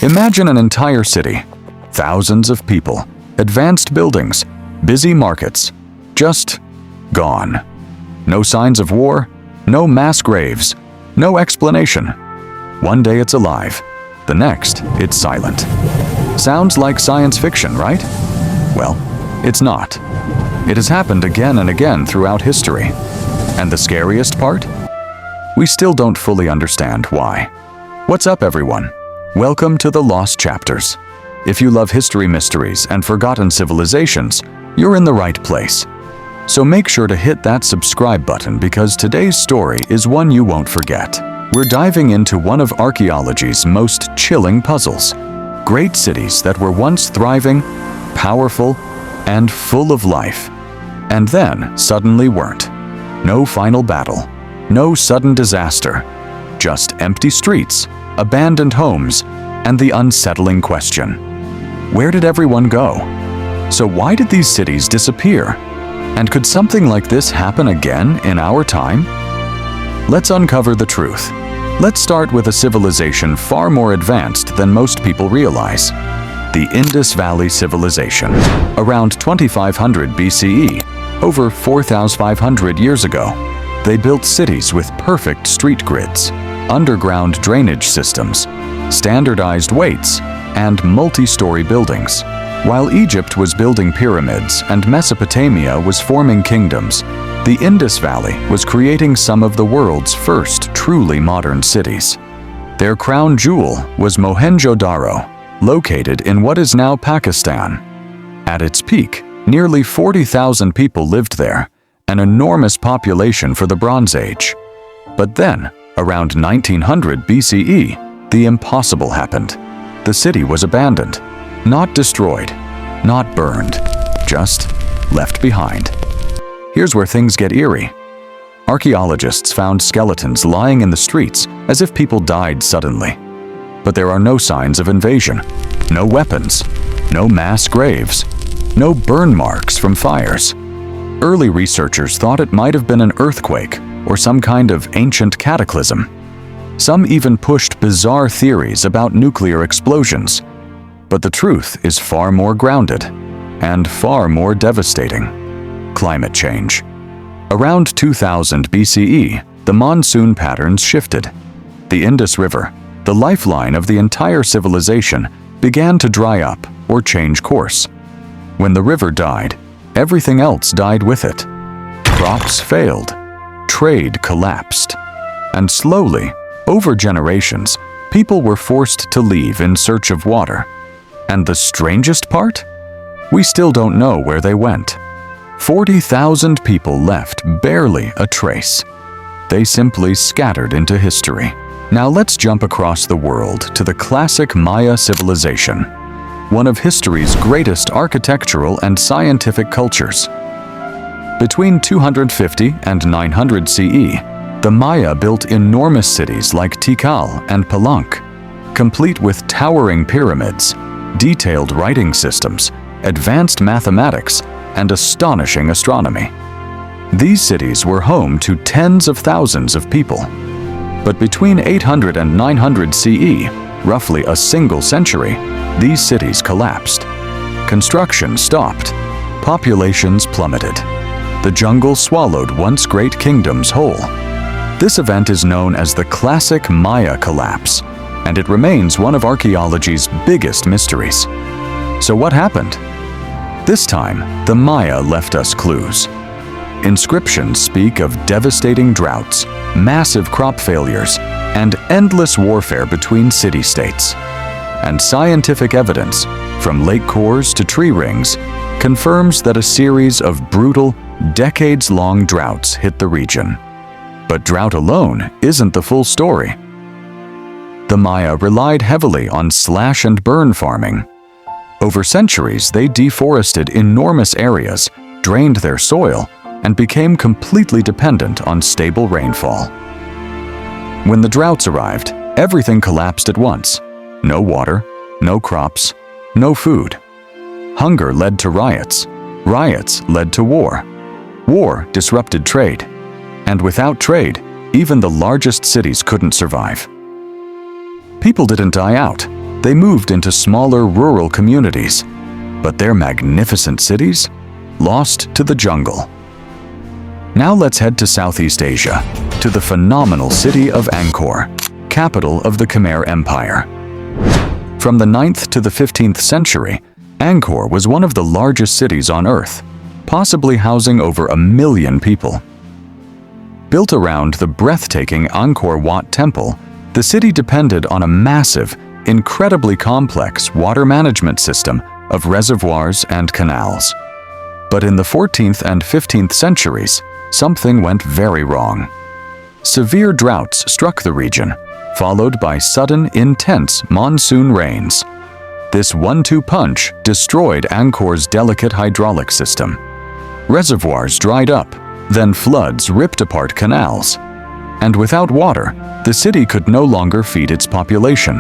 Imagine an entire city, thousands of people, advanced buildings, busy markets, just gone. No signs of war, no mass graves, no explanation. One day it's alive, the next it's silent. Sounds like science fiction, right? Well, it's not. It has happened again and again throughout history. And the scariest part? We still don't fully understand why. What's up, everyone? Welcome to the Lost Chapters. If you love history mysteries and forgotten civilizations, you're in the right place. So make sure to hit that subscribe button because today's story is one you won't forget. We're diving into one of archaeology's most chilling puzzles. Great cities that were once thriving, powerful, and full of life, and then suddenly weren't. No final battle, no sudden disaster, just empty streets, abandoned homes, and the unsettling question: where did everyone go? So why did these cities disappear? And could something like this happen again in our time? Let's uncover the truth. Let's start with a civilization far more advanced than most people realize. The Indus Valley Civilization. Around 2500 BCE, over 4,500 years ago, they built cities with perfect street grids, underground drainage systems, standardized weights, and multi-story buildings. While Egypt was building pyramids and Mesopotamia was forming kingdoms, the Indus Valley was creating some of the world's first truly modern cities. Their crown jewel was Mohenjo-Daro, located in what is now Pakistan. At its peak, nearly 40,000 people lived there, an enormous population for the Bronze Age. But then, around 1900 BCE, the impossible happened. The city was abandoned, not destroyed, not burned, just left behind. Here's where things get eerie. Archaeologists found skeletons lying in the streets as if people died suddenly. But there are no signs of invasion, no weapons, no mass graves, no burn marks from fires. Early researchers thought it might have been an earthquake or some kind of ancient cataclysm. Some even pushed bizarre theories about nuclear explosions. But the truth is far more grounded and far more devastating. Climate change. Around 2000 BCE, the monsoon patterns shifted. The Indus River, the lifeline of the entire civilization, began to dry up or change course. When the river died, everything else died with it. Crops failed, trade collapsed, and slowly, over generations, people were forced to leave in search of water. And the strangest part? We still don't know where they went. 40,000 people left barely a trace. They simply scattered into history. Now let's jump across the world to the classic Maya civilization, one of history's greatest architectural and scientific cultures. Between 250 and 900 CE, the Maya built enormous cities like Tikal and Palenque, complete with towering pyramids, detailed writing systems, advanced mathematics, and astonishing astronomy. These cities were home to tens of thousands of people. But between 800 and 900 CE, roughly a single century, these cities collapsed. Construction stopped. Populations plummeted. The jungle swallowed once great kingdoms whole. This event is known as the classic Maya collapse, and it remains one of archaeology's biggest mysteries. So what happened? This time, the Maya left us clues. Inscriptions speak of devastating droughts, massive crop failures, and endless warfare between city-states. And scientific evidence, from lake cores to tree rings, confirms that a series of brutal, decades-long droughts hit the region. But drought alone isn't the full story. The Maya relied heavily on slash-and-burn farming. Over centuries, they deforested enormous areas, drained their soil, and became completely dependent on stable rainfall. When the droughts arrived, everything collapsed at once. No water, no crops, no food. Hunger led to riots. Riots led to war. War disrupted trade. And without trade, even the largest cities couldn't survive. People didn't die out. They moved into smaller rural communities, but their magnificent cities lost to the jungle. Now let's head to Southeast Asia, to the phenomenal city of Angkor, capital of the Khmer Empire. From the 9th to the 15th century, Angkor was one of the largest cities on Earth, possibly housing over 1 million people. Built around the breathtaking Angkor Wat Temple, the city depended on a massive, incredibly complex water management system of reservoirs and canals. But in the 14th and 15th centuries, something went very wrong. Severe droughts struck the region, followed by sudden, intense monsoon rains. This one-two punch destroyed Angkor's delicate hydraulic system. Reservoirs dried up, then floods ripped apart canals. And without water, the city could no longer feed its population.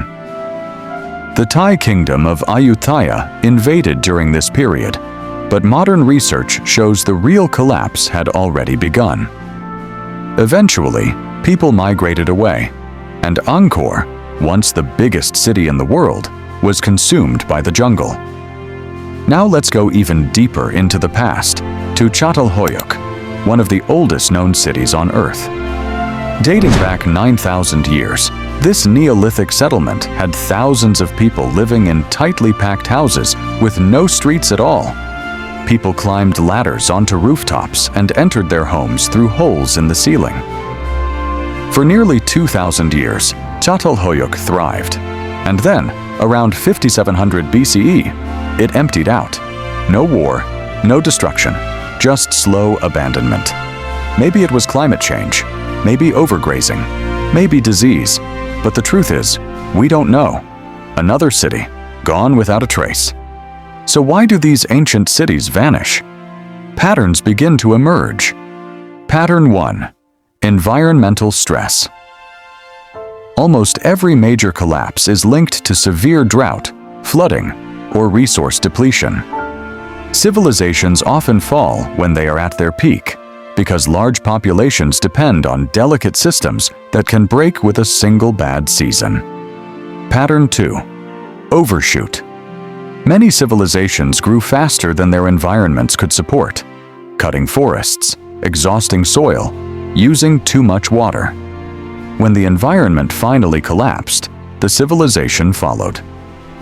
The Thai kingdom of Ayutthaya invaded during this period, but modern research shows the real collapse had already begun. Eventually, people migrated away, and Angkor, once the biggest city in the world, was consumed by the jungle. Now let's go even deeper into the past, to Çatalhöyük, one of the oldest known cities on Earth. Dating back 9,000 years, this Neolithic settlement had thousands of people living in tightly packed houses with no streets at all. People climbed ladders onto rooftops and entered their homes through holes in the ceiling. For nearly 2,000 years, Çatalhöyük thrived. And then, around 5700 BCE, it emptied out. No war, no destruction, just slow abandonment. Maybe it was climate change, maybe overgrazing, maybe disease, but the truth is, we don't know. Another city, gone without a trace. So why do these ancient cities vanish? Patterns begin to emerge. Pattern 1. Environmental stress. Almost every major collapse is linked to severe drought, flooding, or resource depletion. Civilizations often fall when they are at their peak, because large populations depend on delicate systems that can break with a single bad season. Pattern 2. Overshoot. Many civilizations grew faster than their environments could support, cutting forests, exhausting soil, using too much water. When the environment finally collapsed, the civilization followed.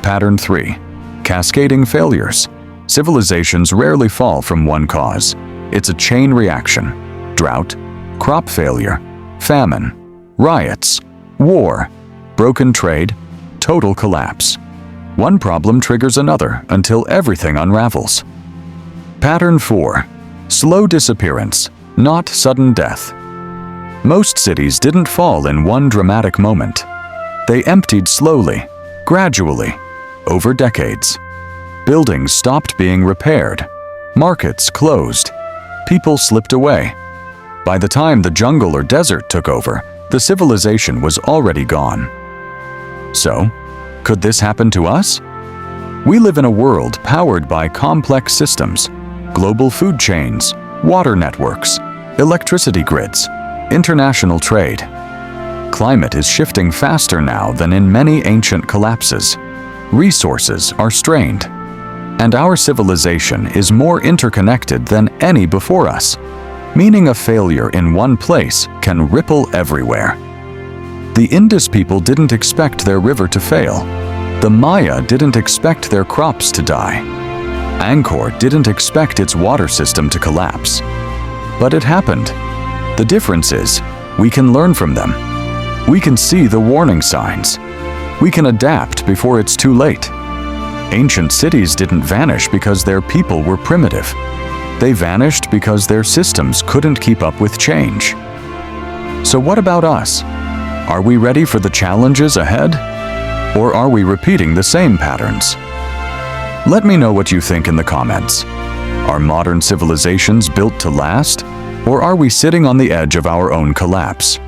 Pattern 3. Cascading failures. Civilizations rarely fall from one cause. It's a chain reaction: drought, crop failure, famine, riots, war, broken trade, total collapse. One problem triggers another until everything unravels. Pattern 4. Slow disappearance, not sudden death. Most cities didn't fall in one dramatic moment. They emptied slowly, gradually, over decades. Buildings stopped being repaired. Markets closed. People slipped away. By the time the jungle or desert took over, the civilization was already gone. So, could this happen to us? We live in a world powered by complex systems: global food chains, water networks, electricity grids, international trade. Climate is shifting faster now than in many ancient collapses. Resources are strained. And our civilization is more interconnected than any before us, meaning a failure in one place can ripple everywhere. The Indus people didn't expect their river to fail. The Maya didn't expect their crops to die. Angkor didn't expect its water system to collapse. But it happened. The difference is, we can learn from them. We can see the warning signs. We can adapt before it's too late. Ancient cities didn't vanish because their people were primitive. They vanished because their systems couldn't keep up with change. So what about us? Are we ready for the challenges ahead? Or are we repeating the same patterns? Let me know what you think in the comments. Are modern civilizations built to last? Or are we sitting on the edge of our own collapse?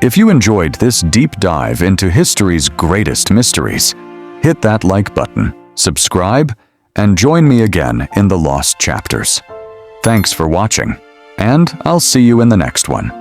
If you enjoyed this deep dive into history's greatest mysteries, hit that like button, subscribe, and join me again in the lost chapters. Thanks for watching, and I'll see you in the next one.